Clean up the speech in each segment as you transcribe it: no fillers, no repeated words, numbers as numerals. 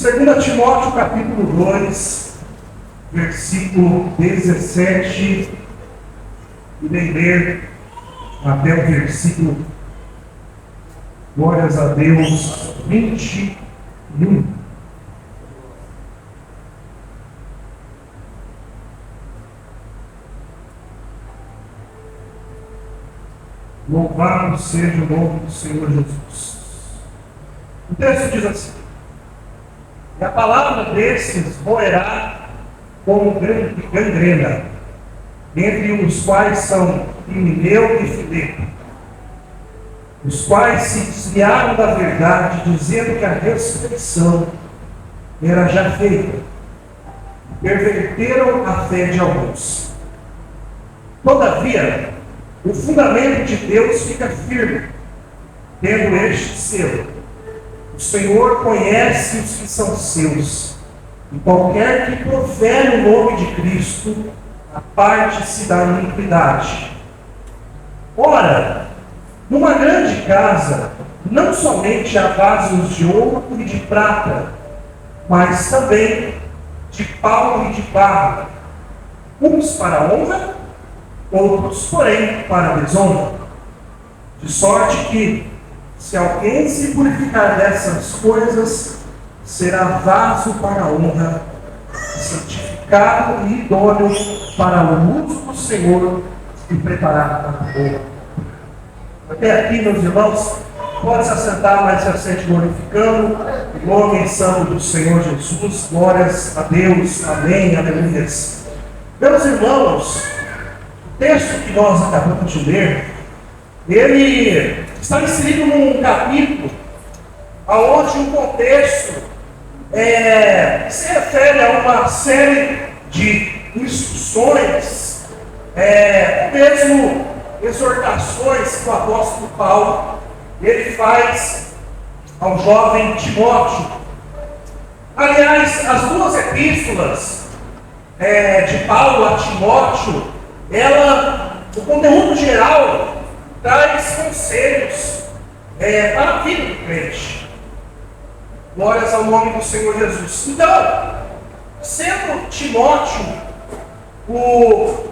2 Timóteo capítulo 2, versículo 17, e nem ler até o versículo, glórias a Deus, 21. Louvado seja o nome do Senhor Jesus. O texto diz assim: e a palavra desses roerá como gangrena, entre os quais são Himeneu e Fileto, os quais se desviaram da verdade, dizendo que a ressurreição era já feita, perverteram a fé de alguns. Todavia, o fundamento de Deus fica firme, tendo este selo: o Senhor conhece os que são seus, e qualquer que profere o nome de Cristo, aparte-se da iniquidade. Ora, numa grande casa, não somente há vasos de ouro e de prata, mas também de pau e de barro, uns para a honra, outros, porém, para a desonra. De sorte que, se alguém se purificar dessas coisas, será vaso para a honra, santificado e idôneo para o uso do Senhor e preparado para a boa. Até aqui, meus irmãos, pode se assentar, mas se assente glorificando o nome e santo do Senhor Jesus. Glórias a Deus. Amém. Aleluia. Meus irmãos, o texto que nós acabamos de ler, ele está inserido num capítulo onde o contexto se refere a uma série de instruções, mesmo exortações que o apóstolo Paulo ele faz ao jovem Timóteo. Aliás, as duas epístolas de Paulo a Timóteo, o conteúdo geral traz conselhos para a vida do crente. Glórias ao nome do Senhor Jesus. Então, sendo Timóteo o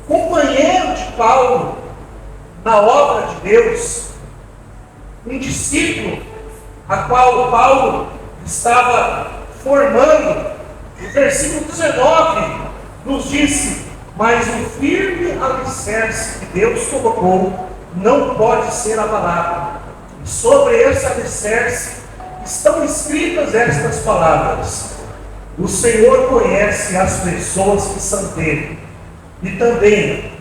companheiro de Paulo na obra de Deus, um discípulo a qual Paulo estava formando, o versículo 19 nos disse: mas o firme alicerce que Deus colocou não pode ser abalado. E sobre esse alicerce estão escritas estas palavras: o Senhor conhece as pessoas que são dele, e também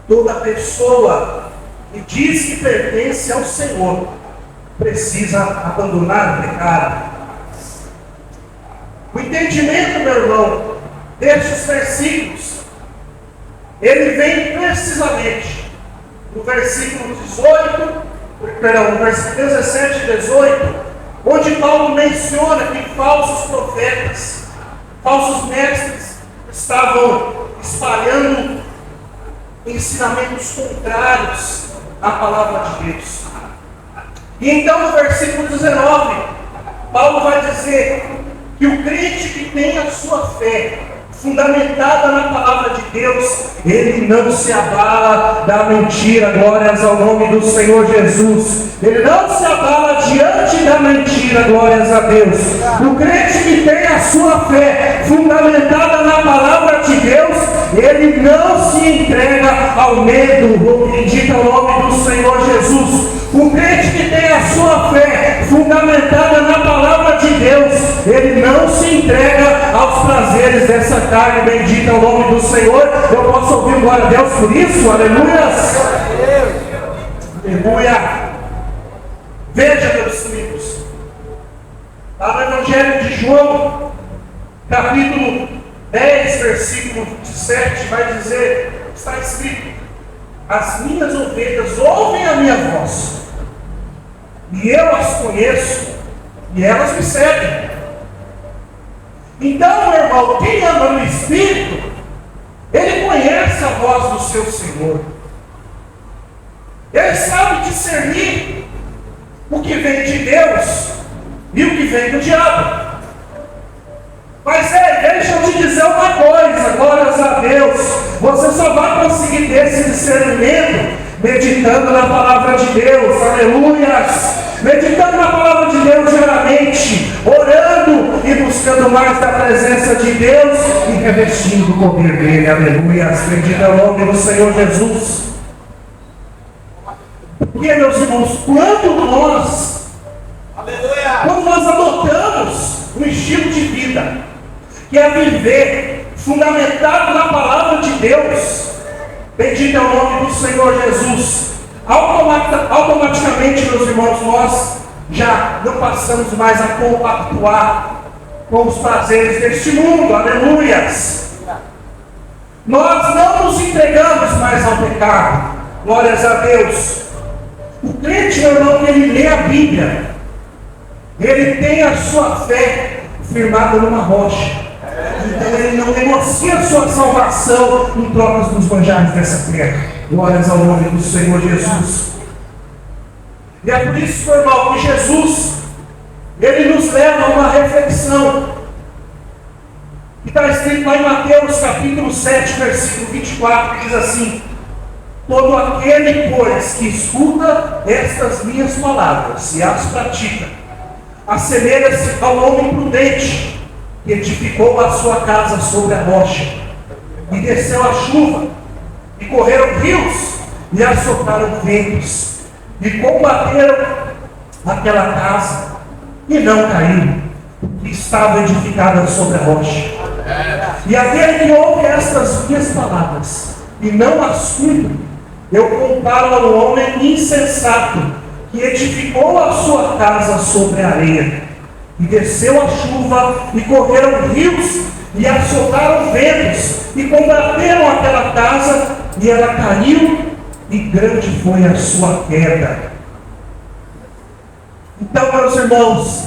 toda pessoa que diz que pertence ao Senhor precisa abandonar o pecado. O entendimento, meu irmão, destes versículos, ele vem precisamente no versículo 17 e 18, onde Paulo menciona que falsos profetas, falsos mestres, estavam espalhando ensinamentos contrários à palavra de Deus. E então no versículo 19, Paulo vai dizer que o crente que tem a sua fé fundamentada na palavra de Deus, ele não se abala da mentira. Glórias ao nome do Senhor Jesus. Ele não se abala diante da mentira. Glórias a Deus. O crente que tem a sua fé fundamentada na palavra de Deus, ele não se entrega ao medo. Bendito o nome do Senhor Jesus. O crente que tem a sua fé fundamentada na palavra de Deus, ele não se entrega aos prazeres dessa carne. Bendito é o nome do Senhor. Eu posso ouvir glória a Deus por isso? Aleluia! Aleluia! Veja, meus filhos, lá no Evangelho de João, capítulo 10, versículo 27, vai dizer, está escrito: as minhas ovelhas ouvem a minha voz, e eu as conheço, e elas me seguem. Então, meu irmão, quem anda no Espírito, ele conhece a voz do seu Senhor. Ele sabe discernir o que vem de Deus e o que vem do diabo. Mas deixa eu te dizer uma coisa, glórias a Deus, você só vai conseguir ter esse discernimento meditando na palavra de Deus, aleluias, meditando na palavra de Deus diariamente, orando e buscando mais da presença de Deus e revestindo o poder dele, aleluias, bendito é o nome do Senhor Jesus. Porque, meus irmãos, quando nós adotamos um estilo de vida, que é viver fundamentado na palavra de Deus, bendito é o nome do Senhor Jesus, automaticamente, meus irmãos, nós já não passamos mais a compactuar com os prazeres deste mundo, aleluias. Nós não nos entregamos mais ao pecado, glórias a Deus. O crente, meu irmão, ele lê a Bíblia, ele tem a sua fé firmada numa rocha. Então ele não negocia a sua salvação em trocas dos manjares dessa terra. Glórias ao nome do Senhor Jesus. E é por isso, meu irmão, que Jesus, ele nos leva a uma reflexão, que está escrito lá em Mateus capítulo 7, versículo 24, que diz assim: todo aquele, pois, que escuta estas minhas palavras e as pratica, assemelha-se ao homem prudente, que edificou a sua casa sobre a rocha, e desceu a chuva, e correram rios, e assopraram ventos, e combateram aquela casa, e não caiu, porque estava edificada sobre a rocha. E aquele que ouve estas minhas palavras, e não as cumpre, eu comparo ao homem insensato, que edificou a sua casa sobre a areia, e desceu a chuva, e correram rios, e assopraram ventos, e combateram aquela casa, e ela caiu, e grande foi a sua queda. Então, meus irmãos,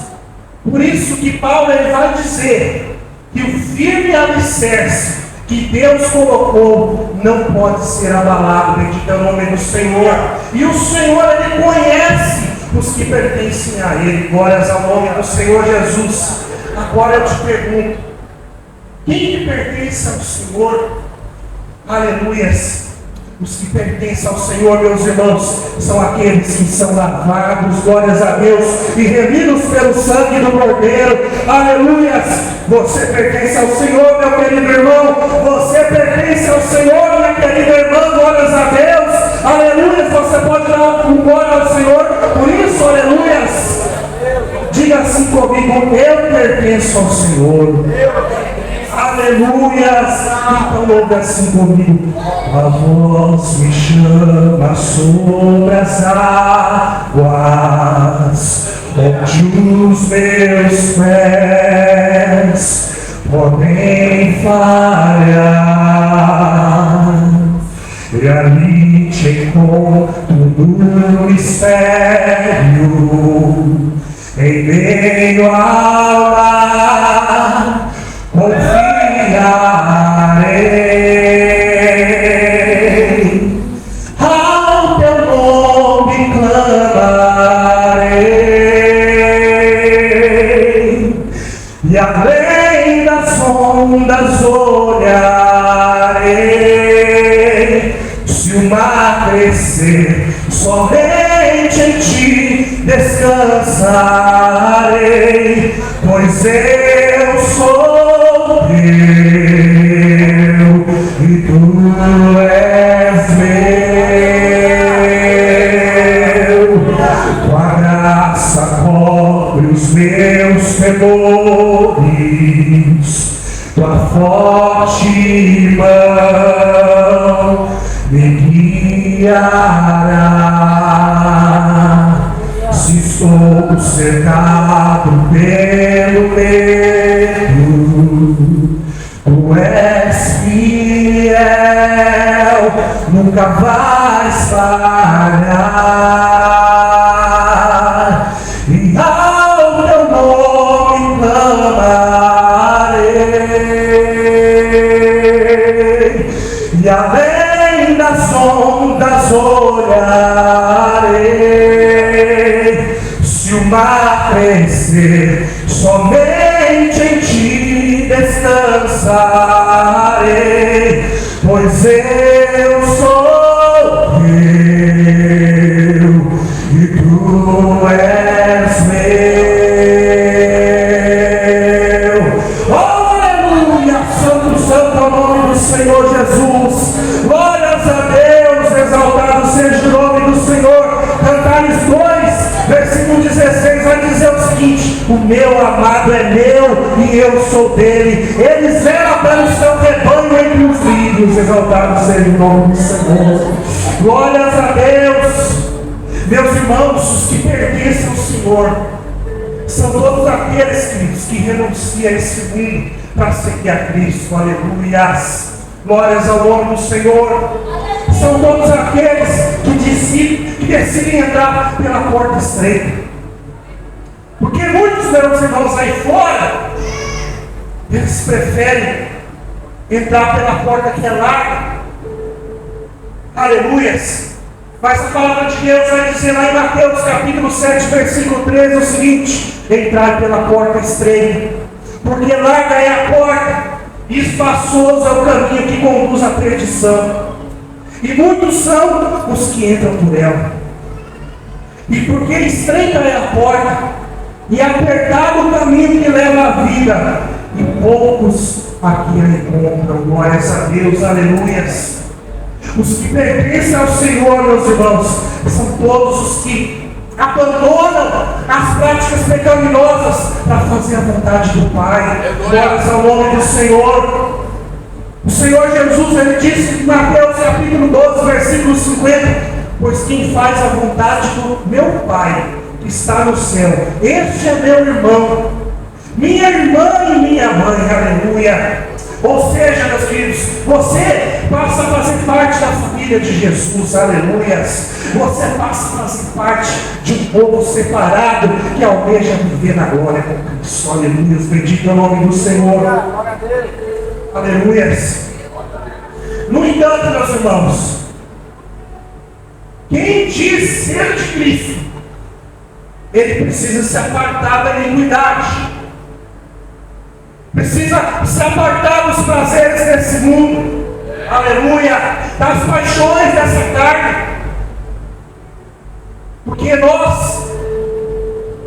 por isso que Paulo ele vai dizer que o firme alicerce que Deus colocou não pode ser abalado, bendito é o nome do Senhor. E o Senhor, ele conhece os que pertencem a Ele, glórias ao nome do Senhor Jesus. Agora eu te pergunto, quem que pertence ao Senhor? Aleluias. Os que pertencem ao Senhor, meus irmãos, são aqueles que são lavados, glórias a Deus, e remidos pelo sangue do Cordeiro, aleluias. Você pertence ao Senhor, meu querido irmão, você pertence ao Senhor, minha querida irmã, glórias a Deus, aleluias. Você pode dar um glória ao Senhor, por isso, aleluias. Diga assim comigo: eu pertenço ao Senhor. Aleluias. Então ouve assim comigo: a voz me chama sobre as águas, onde os meus pés podem falhar, e ali te encontro no mistério, em meio ao mar. Confiarei, ao teu nome clamarei, e além das ondas olharei. Se o mar crescer, somente em ti descansarei, pois eu sou teu e tu és meu. Tua graça cobre os meus temores, tua forte mão me guiará. Se estou cercado pelo medo, tu és fiel, nunca vais falhar, e ao teu nome clamarei, e além das ondas olharei. Se o mar crescer, somente em ti lançarei, pois eu sou teu e tu és meu. Oh, aleluia! Santo, santo é o nome do Senhor Jesus. Glórias a Deus, exaltado seja o nome do Senhor. Cantares 2, versículo 16, vai dizer o seguinte: o meu amado é meu e eu sou dele, ele zela pelo seu rebanho entre os lírios. Exaltado seja o nome do Senhor. Glórias a Deus. Meus irmãos, os que pertencem ao Senhor são todos aqueles, queridos, que renunciam a esse mundo para seguir a Cristo. Aleluias. Glórias ao nome do Senhor. São todos aqueles que decidem entrar pela porta estreita. Porque muitos, meus irmãos, aí fora, eles preferem entrar pela porta que é larga. Aleluias. Mas a palavra de Deus vai dizer lá em Mateus capítulo 7, versículo 13, o seguinte: entrar pela porta estreita, porque larga é a porta, e espaçoso é o caminho que conduz à perdição, e muitos são os que entram por ela. E porque estreita é a porta, e apertado o caminho que leva à vida, e poucos aqui a encontram. Glórias a Deus, aleluias. Os que pertencem ao Senhor, meus irmãos, são todos os que abandonam as práticas pecaminosas para fazer a vontade do Pai. Glórias ao nome do Senhor. O Senhor Jesus, ele disse em Mateus capítulo 12, versículo 50: pois quem faz a vontade do meu Pai que está no céu, este é meu irmão, minha irmã e minha mãe. Aleluia. Ou seja, meus queridos, você passa a fazer parte da família de Jesus. Aleluias. Você passa a fazer parte de um povo separado que almeja viver na glória com Cristo. Aleluias. Bendito é o nome do Senhor. Aleluias. No entanto, meus irmãos, quem diz ser de Cristo, ele precisa se apartar da iniquidade, precisa se apartar dos prazeres desse mundo, aleluia, das paixões dessa carne, porque nós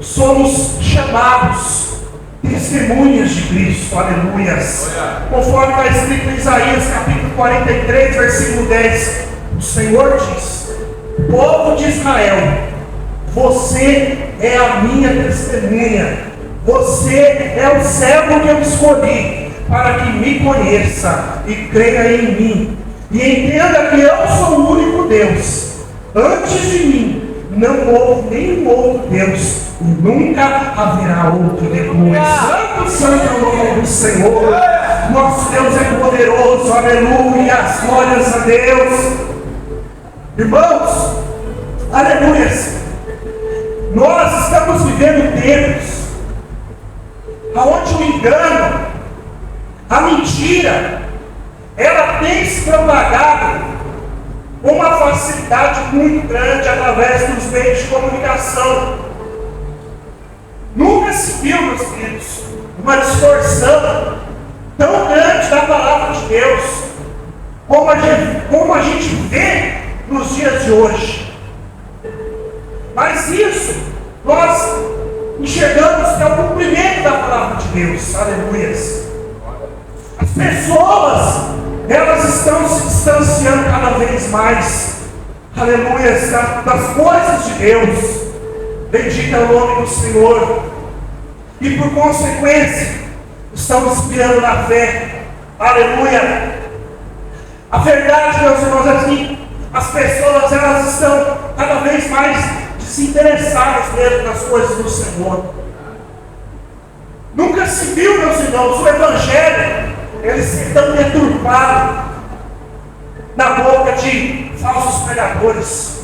somos chamados testemunhas de Cristo, aleluias, conforme está escrito em Isaías capítulo 43, versículo 10, o Senhor diz: povo de Israel, você é a minha testemunha, você é o servo que eu escolhi para que me conheça e creia em mim, e entenda que eu sou o único Deus. Antes de mim não houve nenhum outro Deus, e nunca haverá outro depois. Santo, santo é o nome do Senhor. Nosso Deus é poderoso, aleluia, glórias a Deus. Irmãos, aleluia, nós estamos vivendo tempos aonde o engano, a mentira, ela tem se propagado com uma facilidade muito grande através dos meios de comunicação. Nunca se viu, meus queridos, uma distorção tão grande da palavra de Deus como a gente vê nos dias de hoje. Mas isso nós enxergamos que é o cumprimento da palavra de Deus. Aleluias. As pessoas, elas estão se distanciando cada vez mais, aleluias, das coisas de Deus. Bendito é o nome do Senhor. E por consequência, estão desviando da fé. Aleluia. A verdade, meus irmãos, é que as pessoas, elas estão cada vez mais desinteressadas mesmo nas coisas do Senhor. Nunca se viu, meus irmãos, o Evangelho ele ser tão deturpado na boca de falsos pregadores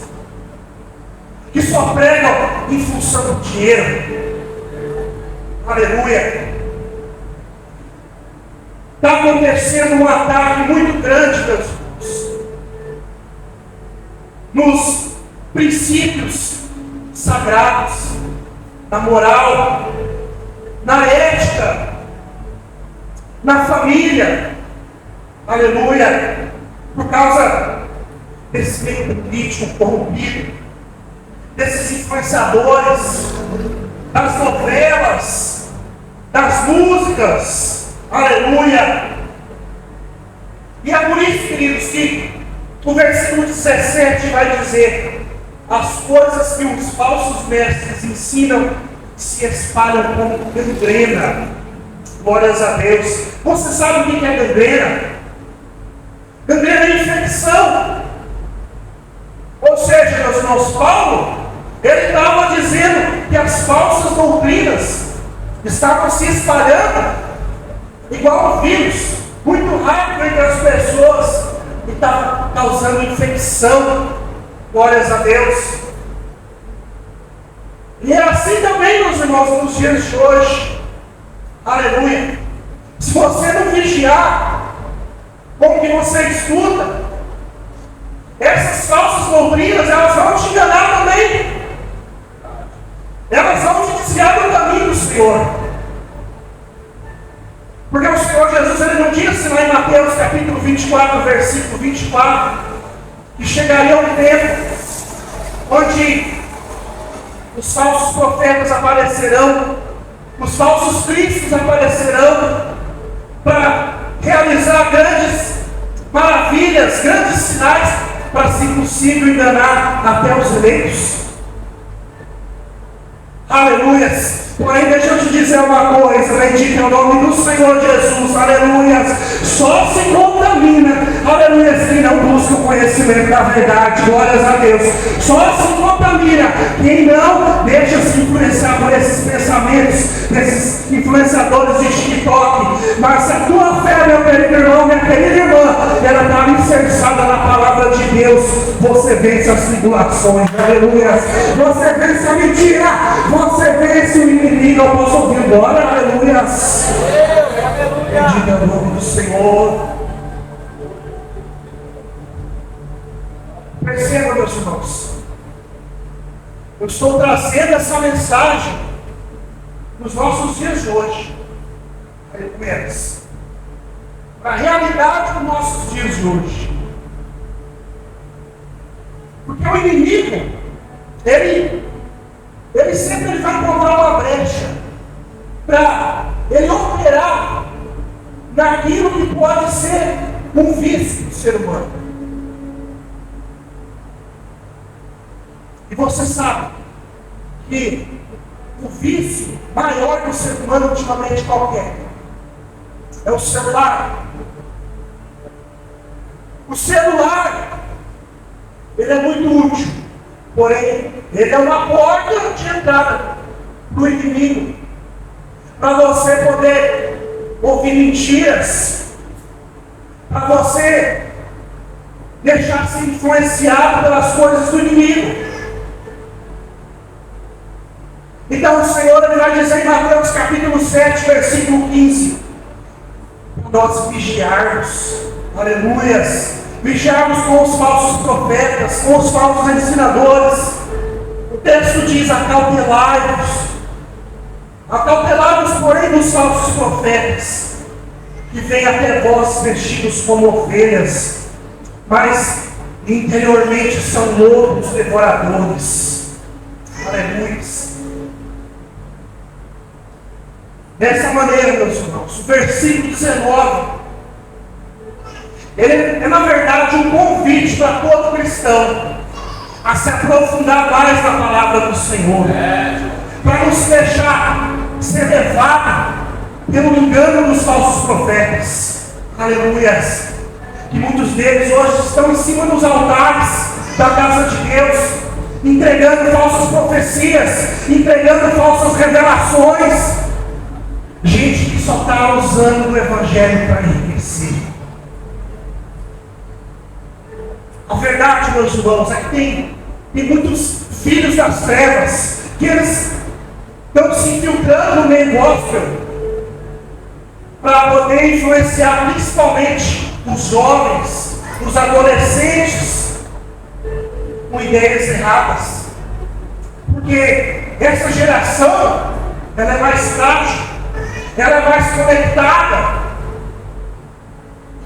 que só pregam em função do dinheiro. Aleluia. Está acontecendo um ataque muito grande, meus irmãos, nos princípios sagrados, na moral, na ética, na família, aleluia, por causa desse meio político corrompido, desses influenciadores, das novelas, das músicas, aleluia. E é por isso, queridos, que o versículo 17 vai dizer: as coisas que os falsos mestres ensinam se espalham como gangrena. Glórias a Deus. Você sabe o que é gangrena? Gangrena é infecção. Ou seja, meus irmãos, Paulo, ele estava dizendo que as falsas doutrinas estavam se espalhando igual vírus, muito rápido entre as pessoas, e estava causando infecção. Glórias a Deus. E é assim também, meus irmãos, nos dias de hoje. Aleluia. Se você não vigiar com o que você escuta, essas falsas doutrinas, elas vão te enganar também. Elas vão te desviar do caminho do Senhor. Porque o Senhor Jesus, ele não disse lá em Mateus capítulo 24, versículo 24, que chegaria um tempo onde os falsos profetas aparecerão, os falsos cristos aparecerão para realizar grandes maravilhas, grandes sinais, para, se possível, enganar até os eleitos. Aleluias. Porém, deixa eu te dizer uma coisa: bendito é o nome do Senhor Jesus, aleluias. Só se contamina, aleluias, quem não busca o conhecimento da verdade, glórias a Deus. Só se contamina quem não deixa se influenciar por esses pensamentos, desses influenciadores de TikTok. Mas se a tua fé, meu querido irmão, minha querida irmã, ela está alicerçada na palavra de Deus, você vence as tribulações, aleluias. Você vence a mentira, você vence o inimigo. Eu posso ouvir agora, aleluias. Bendito é o nome do Senhor. Perceba, meus irmãos, eu estou trazendo essa mensagem nos nossos dias de hoje, aleluias, para a realidade dos nossos dias de hoje. Porque o inimigo, ele sempre vai encontrar uma brecha para ele operar naquilo que pode ser um vício do ser humano. E você sabe que o vício maior do ser humano, ultimamente, qualquer é o celular. O celular, ele é muito útil, porém, ele é uma porta de entrada para o inimigo, para você poder ouvir mentiras, para você deixar-se influenciado pelas coisas do inimigo. Então o Senhor, ele vai dizer em Mateus capítulo 7, versículo 15, para nós vigiarmos, aleluias, vigiarmos com os falsos profetas, com os falsos ensinadores. O texto diz: acautelai-vos, porém, dos falsos profetas, que vêm até vós vestidos como ovelhas, mas interiormente são lobos devoradores. Aleluia. Dessa maneira, meus irmãos, o versículo 19, ele é, na verdade, um convite para todo cristão a se aprofundar mais na palavra do Senhor, para não se deixar ser levado pelo engano dos falsos profetas. Aleluias. Que muitos deles hoje estão em cima dos altares da casa de Deus, entregando falsas profecias, entregando falsas revelações. Gente que só está usando o Evangelho para enriquecer. A verdade, meus irmãos, é que tem muitos filhos das trevas que eles estão se infiltrando no meio gospel para poder influenciar principalmente os jovens, os adolescentes, com ideias erradas. Porque essa geração, ela é mais frágil, ela é mais conectada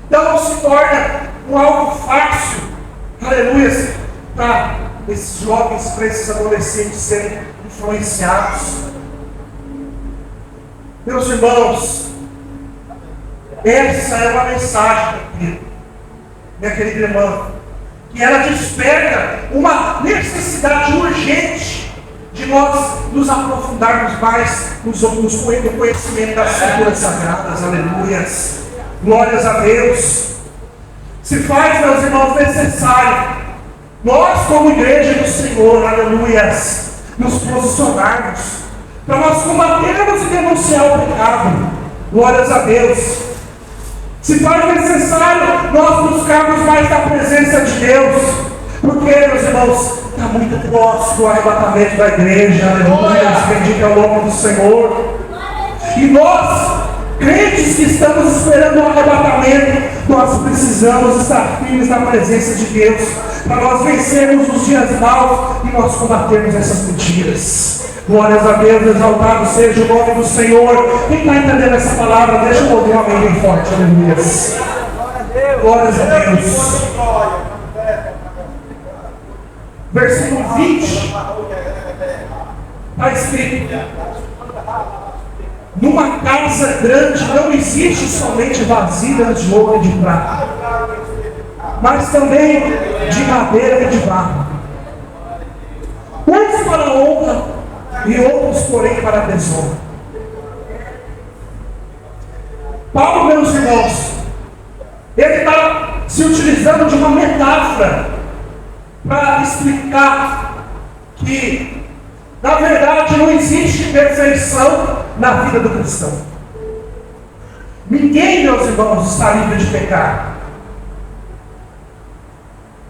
Então não se torna um algo fácil, aleluia, para esses jovens, para esses adolescentes serem influenciados. Meus irmãos, essa é uma mensagem, minha querida irmã, que ela desperta uma necessidade urgente de nós nos aprofundarmos mais no conhecimento das Escrituras Sagradas, aleluias, glórias a Deus. Se faz, meus irmãos, necessário nós, como igreja do Senhor, aleluias, nos posicionarmos para nós combatermos e denunciar o pecado, glórias a Deus. Se faz necessário nós buscarmos mais da presença de Deus, porque, meus irmãos, está muito próximo o arrebatamento da igreja, aleluia, bendito é o nome do Senhor. E nós, crentes que estamos esperando o arrebatamento, nós precisamos estar firmes na presença de Deus, para nós vencermos os dias maus e nós combatermos essas mentiras. Glórias a Deus, exaltado seja o nome do Senhor. Quem está entendendo essa palavra, deixa eu ouvir um amém bem forte, aleluia. Glórias a Deus. Versículo 20 está escrito: numa casa grande não existe somente vasilhas de ouro e de prata, mas também de madeira e de barro, uns para a honra e outros, porém, para a desonra. Paulo, meus irmãos, ele está se utilizando de uma metáfora para explicar que, na verdade, não existe perfeição na vida do cristão. Ninguém, meus irmãos, está livre de pecar.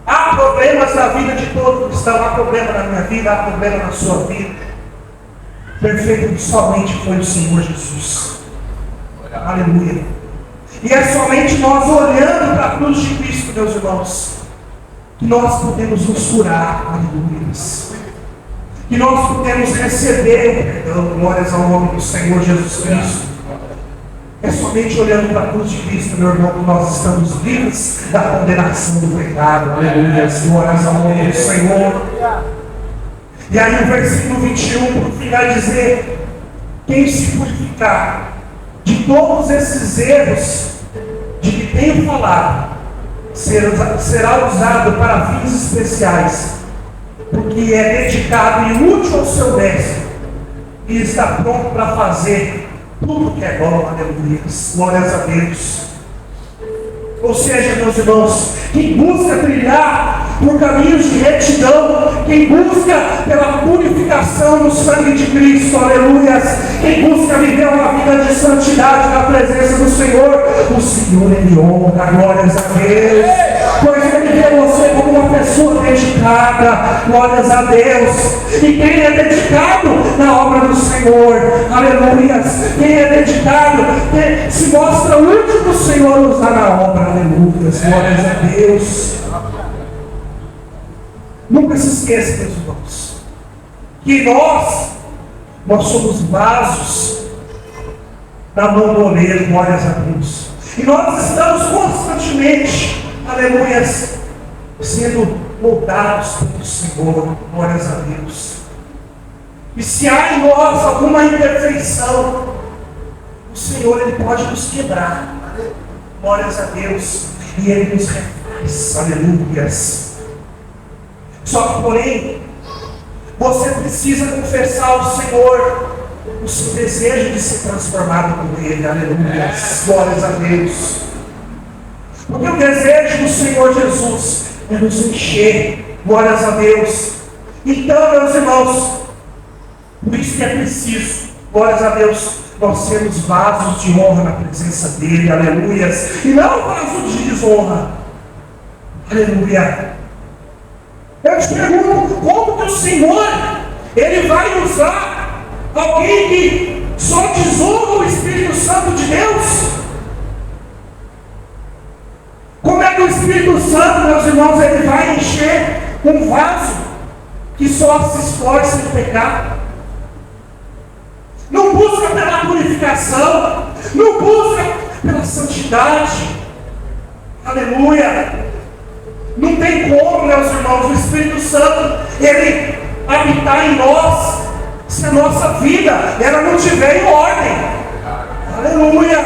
Há problemas na vida de todo cristão, há problema na minha vida, há problema na sua vida. Perfeito somente foi o Senhor Jesus. Aleluia. E é somente nós olhando para a cruz de Cristo, meus irmãos, que nós podemos nos curar. Aleluia. Que nós podemos receber o perdão. Glórias ao nome do Senhor Jesus Cristo. É somente olhando para a cruz de Cristo, meu irmão, que nós estamos livres da condenação do pecado. Aleluia. Glórias ao nome do Senhor. E aí o versículo 21, por fim, vai dizer: quem se purificar de todos esses erros de que tenho falado, será usado para fins especiais, porque é dedicado e útil ao seu mestre, e está pronto para fazer tudo que é bom. Aleluia. Glórias a Deus. Ou seja, meus irmãos, quem busca trilhar por caminhos de retidão, quem busca pela purificação no sangue de Cristo, aleluia, quem busca viver uma vida de santidade na presença do Senhor, o Senhor Ele honra, glórias a Deus, pois Ele vê você como uma pessoa dedicada, glórias a Deus. E quem é dedicado na obra do Senhor, aleluia, quem é dedicado, quem se mostra útil do Senhor usar na obra, aleluia, glórias a Deus. Nunca se esqueça, meus irmãos, que nós somos vasos na mão do oleiro, glórias a Deus. E nós estamos constantemente, aleluia, sendo moldados pelo Senhor, glórias a Deus. E se há em nós alguma imperfeição, o Senhor Ele pode nos quebrar, glórias a Deus, e Ele nos refaz, aleluias. Só que, porém, você precisa confessar ao Senhor o seu desejo de ser transformado por Ele, aleluia, glórias a Deus. Porque o desejo do Senhor Jesus é nos encher, glórias a Deus. Então, meus irmãos, por isso que é preciso, glórias a Deus, nós sermos vasos de honra na presença dEle, aleluia, e não vasos de desonra, aleluia. Eu te pergunto, como que o Senhor Ele vai usar alguém que só desonra o Espírito Santo de Deus? Como é que o Espírito Santo, meus irmãos, Ele vai encher um vaso que só se esforça em pecar? Não busca pela purificação, não busca pela santidade, Aleluia! Não tem como, meus irmãos, o Espírito Santo, ele habitar em nós, se a nossa vida, ela não estiver em ordem. Aleluia!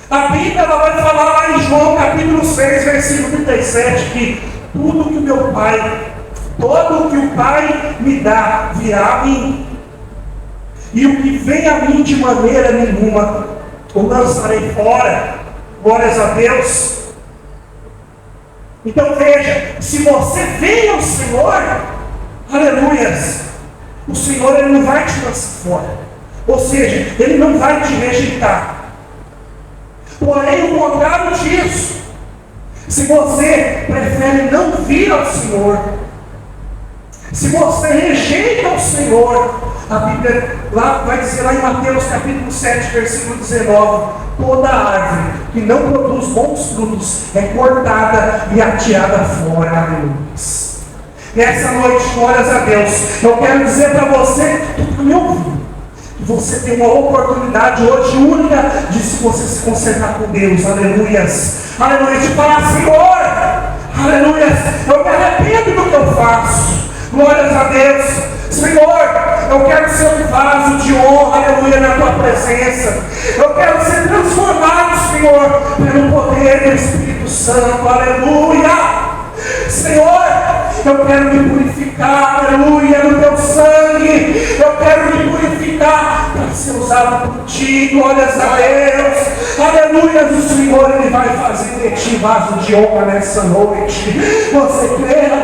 A Bíblia, ela vai falar lá em João capítulo 6, versículo 37, que tudo que o meu Pai, todo o que o Pai me dá, virá a mim. E o que vem a mim de maneira nenhuma, o lançarei fora. Glórias a Deus. Então veja, se você vem ao Senhor, aleluias, o Senhor, ele não vai te lançar fora. Ou seja, ele não vai te rejeitar. Porém, o contrário disso, se você prefere não vir ao Senhor, se você rejeita o Senhor, a Bíblia lá vai dizer lá em Mateus capítulo 7, versículo 19, toda árvore que não produz bons frutos é cortada e atirada fora. Aleluia. Nessa noite, glórias a Deus, eu quero dizer para você que está me ouvindo, que você tem uma oportunidade hoje única de você se consertar com Deus. Aleluias. Aleluia. De falar, Senhor, aleluias, eu me arrependo do que eu faço. Glórias a Deus. Senhor, eu quero ser um vaso de honra, aleluia, na tua presença. Eu quero ser transformado, Senhor, pelo poder do Espírito Santo. Aleluia. Senhor, eu quero me purificar, aleluia, no teu sangue. Eu quero me purificar para ser usado por ti. Glórias a Deus. Aleluia. O Senhor, ele vai fazer de ti vaso de honra nessa noite. Você crê?